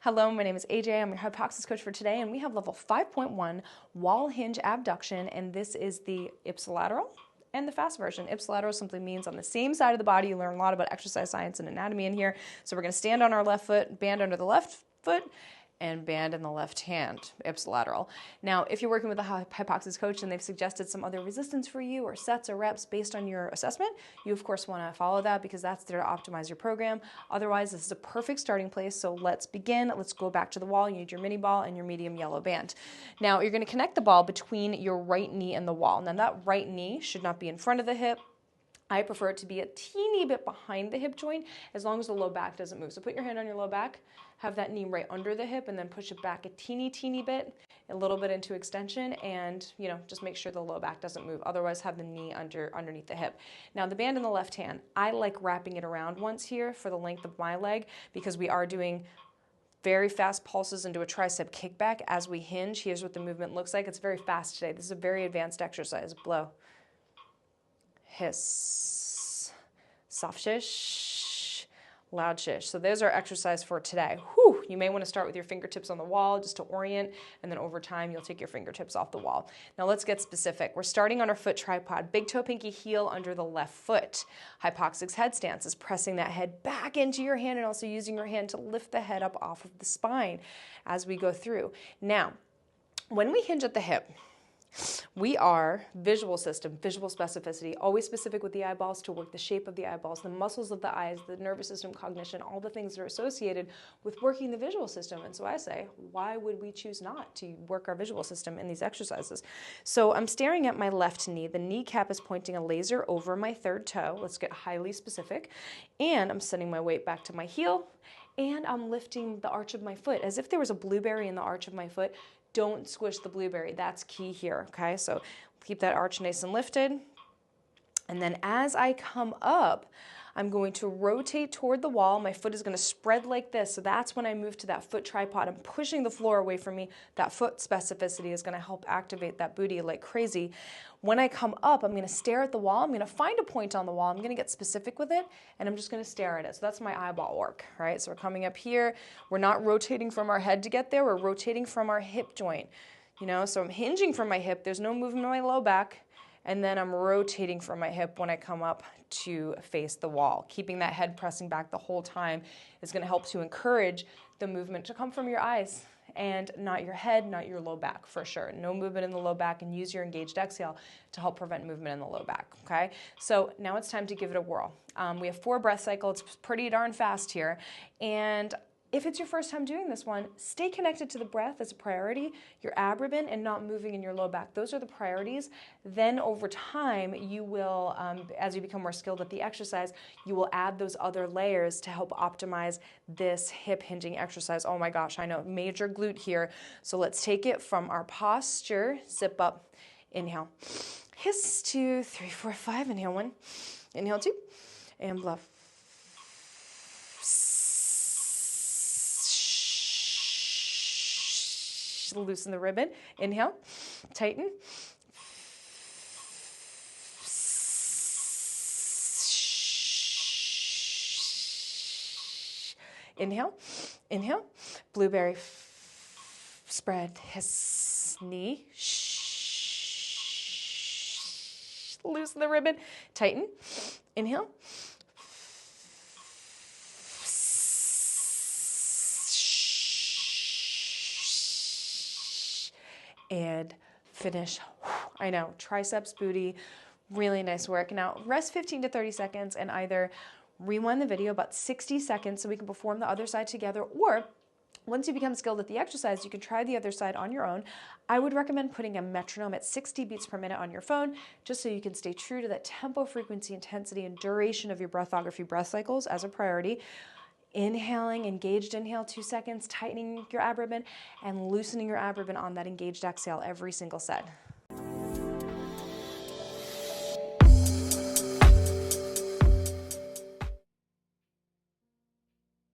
Hello, my name is AJ. I'm your hypoxia coach for today, and we have level 5.1 wall hinge abduction, and this is the ipsilateral and the fast version. Ipsilateral simply means on the same side of the body. You learn a lot about exercise science and anatomy in here. So we're going to stand on our left foot, band under the left foot, and band in the left hand, ipsilateral. Now, if you're working with a hypoxia coach and they've suggested some other resistance for you or sets or reps based on your assessment, you of course want to follow that because that's there to optimize your program. Otherwise, this is a perfect starting place. So let's begin. Let's go back to the wall. You need your mini ball and your medium yellow band. Now, you're going to connect the ball between your right knee and the wall. Now, that right knee should not be in front of the hip. I prefer it to be a teeny bit behind the hip joint as long as the low back doesn't move. So put your hand on your low back, have that knee right under the hip, and then push it back a teeny bit, a little bit into extension, and just make sure the low back doesn't move. Otherwise, have the knee underneath the hip. Now the band in the left hand, I like wrapping it around once here for the length of my leg because we are doing very fast pulses into a tricep kickback as we hinge. Here's what the movement looks like. It's very fast today. This is a very advanced exercise. Blow. Hiss, soft shish, loud shish. So there's our exercise for today. Whew. You may want to start with your fingertips on the wall just to orient, and then over time you'll take your fingertips off the wall. Now let's get specific. We're starting on our foot tripod. Big toe, pinky, heel under the left foot. Hypoxic's head stance is pressing that head back into your hand and also using your hand to lift the head up off of the spine as we go through. Now, when we hinge at the hip, we are visual system, visual specificity, always specific with the eyeballs to work the shape of the eyeballs, the muscles of the eyes, the nervous system, cognition, all the things that are associated with working the visual system. And so I say, why would we choose not to work our visual system in these exercises? So I'm staring at my left knee. The kneecap is pointing a laser over my third toe. Let's get highly specific. And I'm sending my weight back to my heel, and I'm lifting the arch of my foot as if there was a blueberry in the arch of my foot. Don't squish the blueberry. That's key here, okay? So keep that arch nice and lifted. And then as I come up, I'm going to rotate toward the wall. My foot is going to spread like this. So that's when I move to that foot tripod. I'm pushing the floor away from me. That foot specificity is going to help activate that booty like crazy. When I come up, I'm going to stare at the wall. I'm going to find a point on the wall. I'm going to get specific with it, and I'm just going to stare at it. So that's my eyeball work, right? So we're coming up here. We're not rotating from our head to get there. We're rotating from our hip joint, So I'm hinging from my hip. There's no movement in my low back. And then I'm rotating from my hip when I come up to face the wall. Keeping that head pressing back the whole time is going to help to encourage the movement to come from your eyes and not your head, not your low back for sure. No movement in the low back, and use your engaged exhale to help prevent movement in the low back, okay? So now it's time to give it a whirl. We have 4 breath cycles. It's pretty darn fast here. And if it's your first time doing this one, stay connected to the breath as a priority, your abdomen, and not moving in your low back. Those are the priorities. Then over time, you will, as you become more skilled at the exercise, you will add those other layers to help optimize this hip hinging exercise. Oh my gosh, I know, major glute here. So let's take it from our posture, zip up, inhale. Hiss, 2, 3, 4, 5, inhale 1, inhale 2, and bluff. Loosen the ribbon. Inhale, tighten. Inhale, inhale. Blueberry, spread, hiss, knee. Loosen the ribbon, tighten. Inhale. And finish. I know, triceps, booty, really nice work. Now rest 15 to 30 seconds and either rewind the video about 60 seconds so we can perform the other side together, or once you become skilled at the exercise, you can try the other side on your own. I would recommend putting a metronome at 60 beats per minute on your phone just so you can stay true to that tempo, frequency, intensity, and duration of your breathography breath cycles as a priority. Inhaling, engaged inhale, 2 seconds, tightening your abdomen, and loosening your abdomen on that engaged exhale every single set.